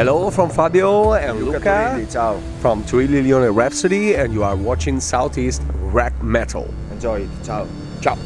Hello from Fabio and Luca Luca Turilli, ciao. from Turilli Lione Rhapsody, and you are watching Southeast Rock Metal. Enjoy it, ciao. Ciao.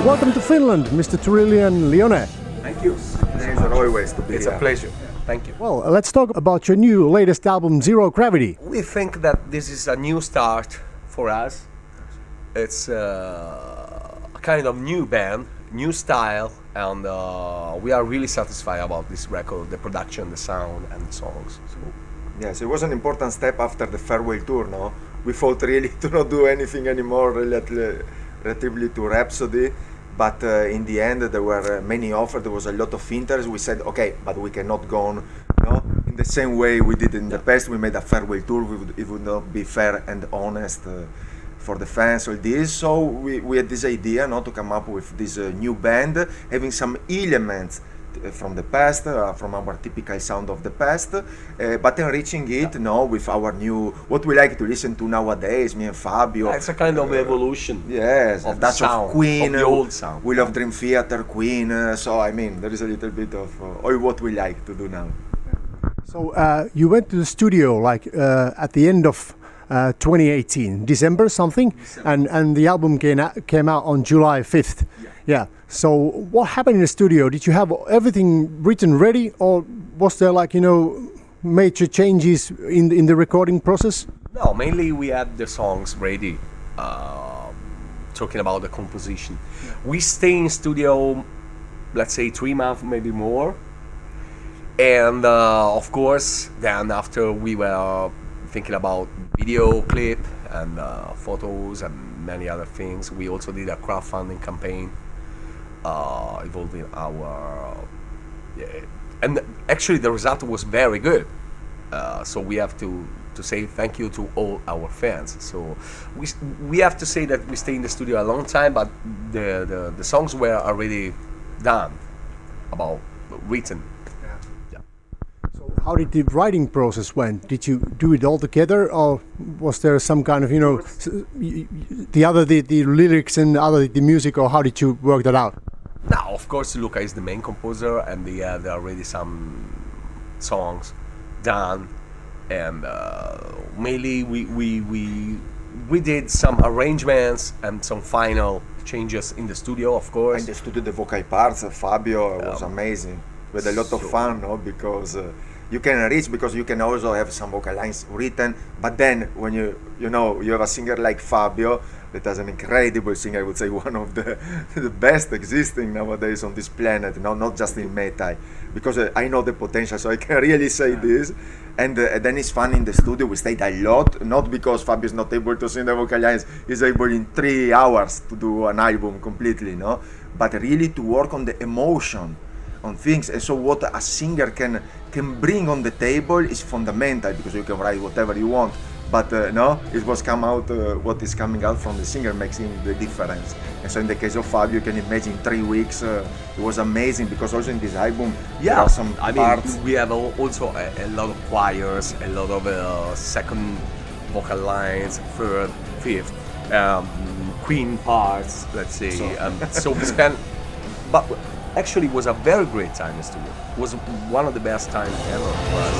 Welcome to Finland, Mr. Turilli and Lione. Thank you. Pleasure always to be It's here. a pleasure. Thank you. Well, let's talk about your new latest album, Zero Gravity. We think that this is a new start for us. It's a kind of new band, new style, and we are really satisfied about this record, the production, the sound, and the songs. So, Yes, it was an important step after the farewell tour, no? We thought really to not do anything anymore relatively to Rhapsody, but in the end there were many offers, there was a lot of interest. We said, okay, but we cannot go on, no? In the same way we did in the past. We made a farewell tour, it would not be fair and honest for the fans or this, so we had this idea, no, to come up with this new band, having some elements from the past, from our typical sound of the past, but enriching it, no, with our new, what we like to listen to nowadays, me and Fabio. it's a kind of evolution. Yes, of a touch the sound, of Queen, of the old sound. we love Dream Theater, Queen, so I mean, there is a little bit of all what we like to do now. So you went to the studio like at the end of 2018, December something, and the album came out on July 5th. Yeah. So what happened in the studio? Did you have everything written ready, or was there like, major changes in the recording process? No, mainly we had the songs ready, talking about the composition. We stay in studio, let's say 3 months, maybe more. And of course, then after we were thinking about video clip and photos and many other things, we also did a crowdfunding campaign involving our... and actually the result was very good. So we have to say thank you to all our fans. So we have to say that we stay in the studio a long time, but the songs were already done, about written. So how did the writing process went? Did you do it all together, or was there some kind of, the lyrics and the music, or how did you work that out? Now, of course, Luca is the main composer, and there are already some songs done, and mainly we did some arrangements and some final changes in the studio, of course. In the studio, the vocal parts, Fabio was amazing. We had a lot of fun, no? Because you can reach, because you can also have some vocal lines written, but then when you have a singer like Fabio, that is an incredible singer, I would say one of the best existing nowadays on this planet, not just in metal, because I know the potential, so I can really say this. And then it's fun in the studio. We stayed a lot, not because Fabio is not able to sing the vocal lines, he's able in 3 hours to do an album completely, no? But really to work on the emotion, on things. And so what a singer can bring on the table is fundamental, because you can write whatever you want, but it was what is coming out from the singer making the difference. And so in the case of Fabio, you can imagine 3 weeks, it was amazing, because also in this album there are some parts. We have also a lot of choirs, a lot of second vocal lines, third, fifth, Queen parts, let's say. So we spent, but actually it was a very great time in the studio. It was one of the best times ever for us.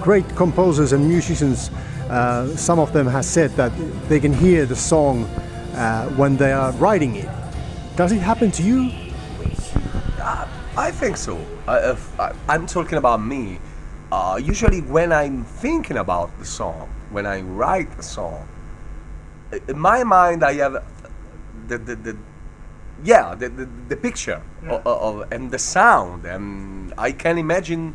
great composers and musicians, some of them have said that they can hear the song when they are writing it. Does it happen to you? I think so. I'm talking about me. Usually when I'm thinking about the song, when I write the song, in my mind I have the picture of and the sound, and I can imagine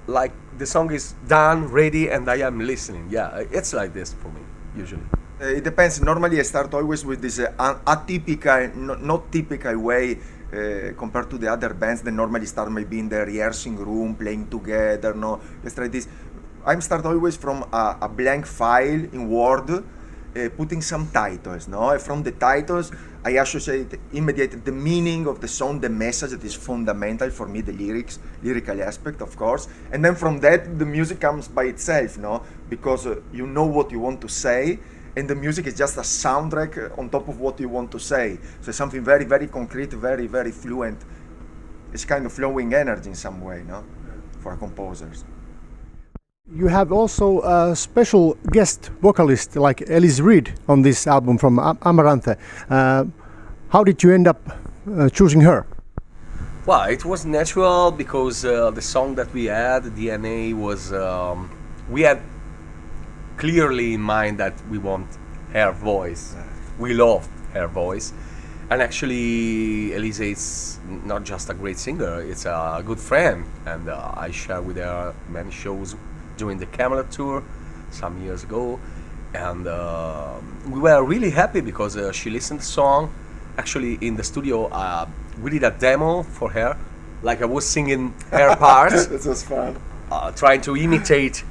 like the song is done, ready, and I am listening. Yeah, it's like this for me usually. It depends. Normally, I start always with this atypical, not typical way compared to the other bands that normally start maybe in the rehearsing room, playing together. No, let's try this. I'm start always from a blank file in Word, putting some titles. No, and from the titles, I associate immediately the meaning of the song, the message that is fundamental for me, the lyrical aspect, of course. And then from that, the music comes by itself. No, because you know what you want to say. And the music is just a soundtrack on top of what you want to say. So it's something very, very concrete, very, very fluent. It's kind of flowing energy in some way, no? For composers. You have also a special guest vocalist like Elise Reed on this album from Amaranthe. How did you end up choosing her? Well, it was natural because the song that we had, DNA, was we had clearly in mind that we want her voice. We love her voice, and actually Elise is not just a great singer, it's a good friend, and I shared with her many shows during the Camera tour some years ago, and we were really happy because she listened to the song. Actually in the studio we did a demo for her, like I was singing her parts. This was fun. Trying to imitate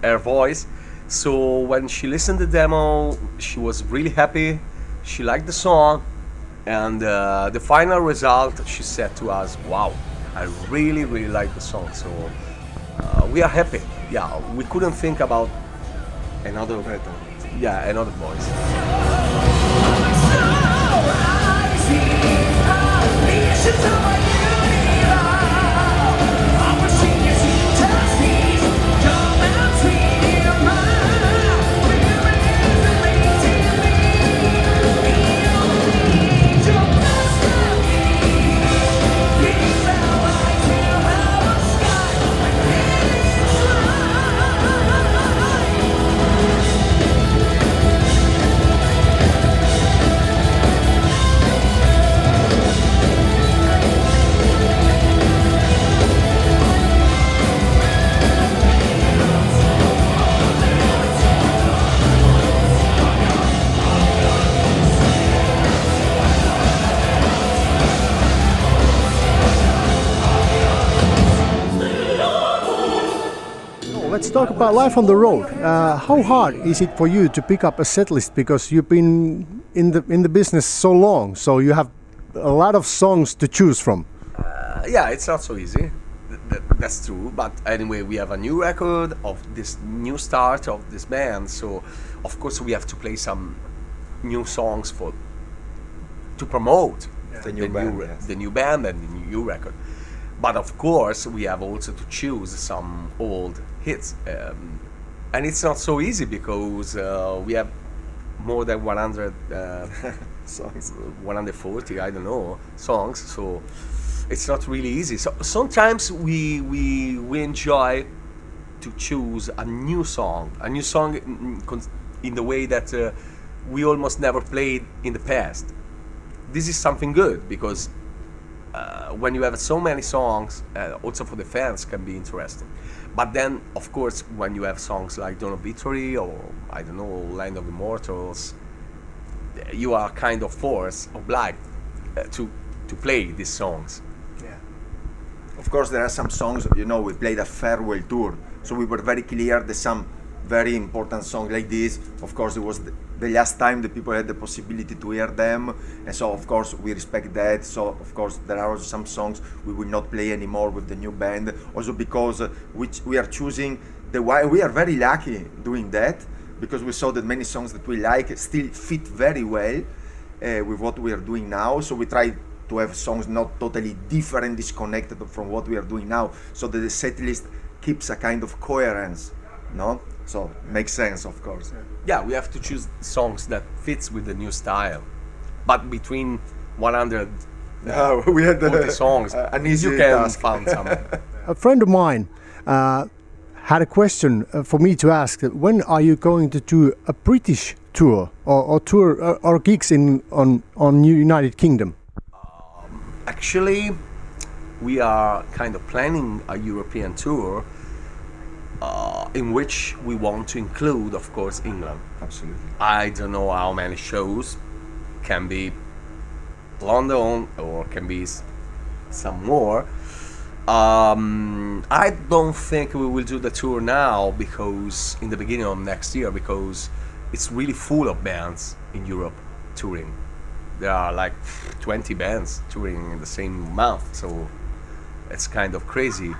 her voice. So when she listened to the demo, she was really happy. She liked the song, and the final result, she said to us, "Wow, I really, really like the song." So we are happy. Yeah, we couldn't think about another voice. Let's talk about life on the road. How hard is it for you to pick up a set list, because you've been in the business so long, so you have a lot of songs to choose from? Yeah, it's not so easy. That's true. But anyway, we have a new record of this new start of this band, so of course we have to play some new songs to promote the new band and the new record. But of course, we have also to choose some old hits, and it's not so easy because we have more than 100 songs, 140, I don't know, songs. So it's not really easy. So sometimes we enjoy to choose a new song in the way that we almost never played in the past. This is something good because when you have so many songs, also for the fans can be interesting. But then, of course, when you have songs like Dawn of Victory or, I don't know, Land of Immortals, you are kind of obliged to play these songs. Yeah. Of course, there are some songs, we played a farewell tour, so we were very clear that some very important songs like this, of course, it was the last time the people had the possibility to hear them, and so of course we respect that. So of course there are also some songs we will not play anymore with the new band, also because we are choosing we are very lucky doing that, because we saw that many songs that we like still fit very well with what we are doing now. So we try to have songs not totally different, disconnected from what we are doing now, so that the set list keeps a kind of coherence, no? So makes sense, of course. Yeah, we have to choose songs that fits with the new style. But between 100 We had 40 songs, an easy you can task. find some. A friend of mine had a question for me to ask. When are you going to do a British tour or tour or gigs on United Kingdom? Actually, we are kind of planning a European tour in which we want to include, of course, England. Absolutely. I don't know how many shows, can be London or can be some more. I don't think we will do the tour now, because in the beginning of next year, because it's really full of bands in Europe touring. There are like 20 bands touring in the same month, so it's kind of crazy.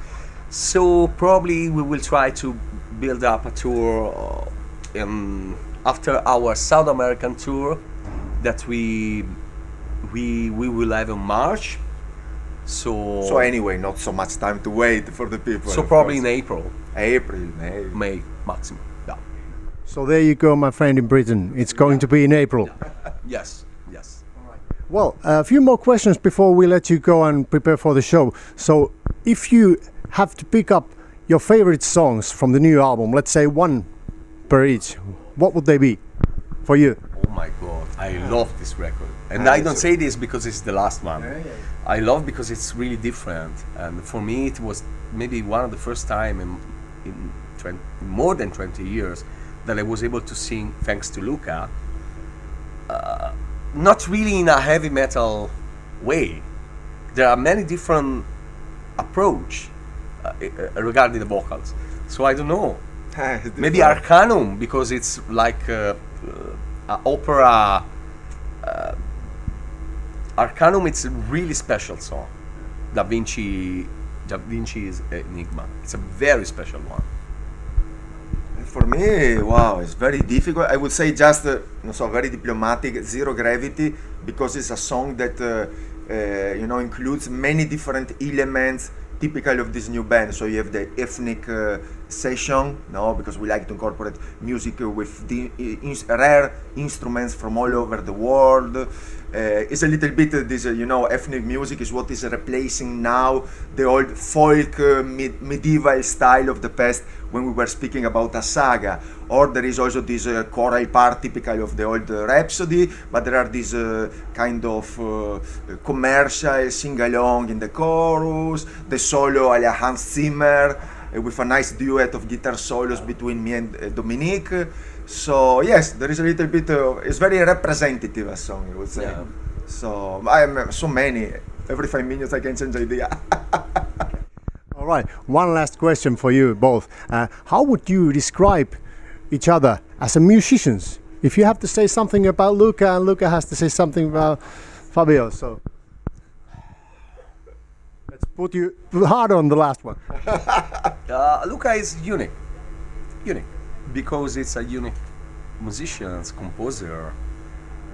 So probably we will try to build up a tour after our South American tour that we will have in March. So anyway, not so much time to wait for the people. So of probably course. in April, April, May. May maximum. Yeah. So there you go, my friend in Britain. It's going to be in April. Yes. Yes. Well, a few more questions before we let you go and prepare for the show. So, if you have to pick up your favorite songs from the new album, let's say one per each, what would they be for you? Oh my God, I love this record, and I don't say this because it's the last one. I love because it's really different, and for me it was maybe one of the first time in more than 20 years that I was able to sing thanks to Luca. Not really in a heavy metal way. There are many different approach regarding the vocals. So I don't know. Maybe Arcanum, because it's like opera. Arcanum, it's a really special song. Da Vinci's Enigma. It's a very special one. For me, wow, it's very difficult. I would say just, very diplomatic, Zero Gravity, because it's a song that, includes many different elements typical of this new band. So you have the ethnic session, because we like to incorporate music with the rare instruments from all over the world. It's a little bit this, ethnic music is what is replacing now the old folk medieval style of the past when we were speaking about a saga. Or there is also this choral part typical of the old Rhapsody, but there are these kind of commercial sing-along in the chorus, the solo a la Hans Zimmer, with a nice duet of guitar solos between me and Dominique. So yes, there is a little bit it's very representative a song, I would say. Yeah. So I am so many, every 5 minutes I can change idea. All right, one last question for you both. How would you describe each other as a musicians? If you have to say something about Luca and Luca has to say something about Fabio, so let's put you hard on the last one. Luca is unique, because it's a unique musician, composer,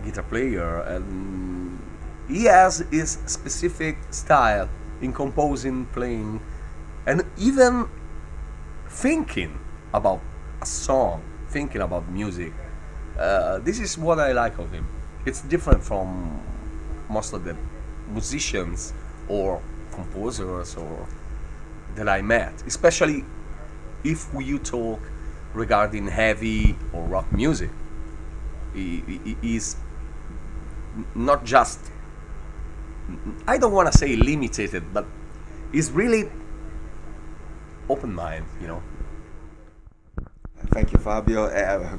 guitar player, and he has his specific style in composing, playing, and even thinking about a song, thinking about music. This is what I like of him. It's different from most of the musicians or composers or that I met, especially if you talk regarding heavy or rock music. He is not just, I don't want to say limited, but he's really open mind, Thank you, Fabio.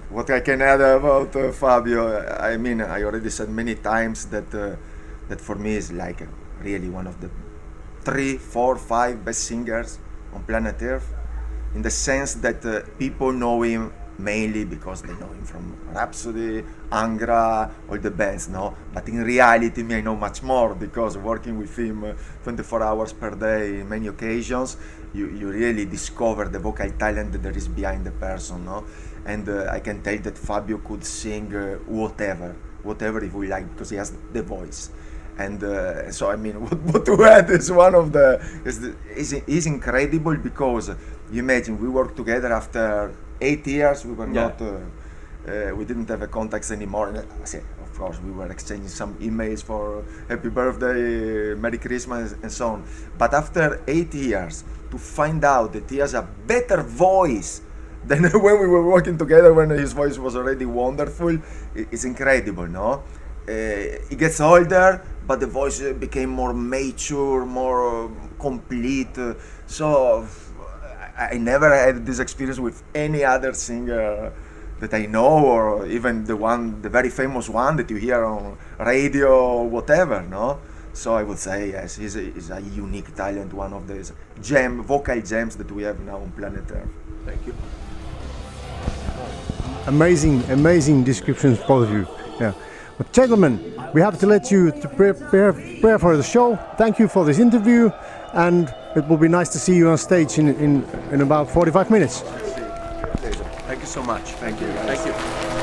What I can add about Fabio, I mean, I already said many times that that for me is like really one of the 3, 4, 5 best singers on planet Earth, in the sense that people know him mainly because they know him from Rhapsody, Angra, all the bands, But in reality, me, I know much more, because working with him 24 hours per day, in many occasions, you really discover the vocal talent that there is behind the person, And I can tell that Fabio could sing whatever if we like, because he has the voice. And so I mean, what to add is one of the is incredible, because you imagine we worked together after 8 years. We were not we didn't have a contacts anymore. And I say, of course, we were exchanging some emails for happy birthday, Merry Christmas, and so on. But after 8 years, to find out that he has a better voice than when we were working together, when his voice was already wonderful, it's incredible, no? He gets older, but the voice became more mature, more complete. So I never had this experience with any other singer that I know, or even the very famous one that you hear on radio, whatever, no? So I would say yes, he's a unique talent, one of these vocal gems that we have now on planet Earth. Thank you. Amazing descriptions, both of you. Yeah. But gentlemen, we have to let you to prepare for the show. Thank you for this interview, and it will be nice to see you on stage in about 45 minutes. Thank you so much. Thank you. Thank you.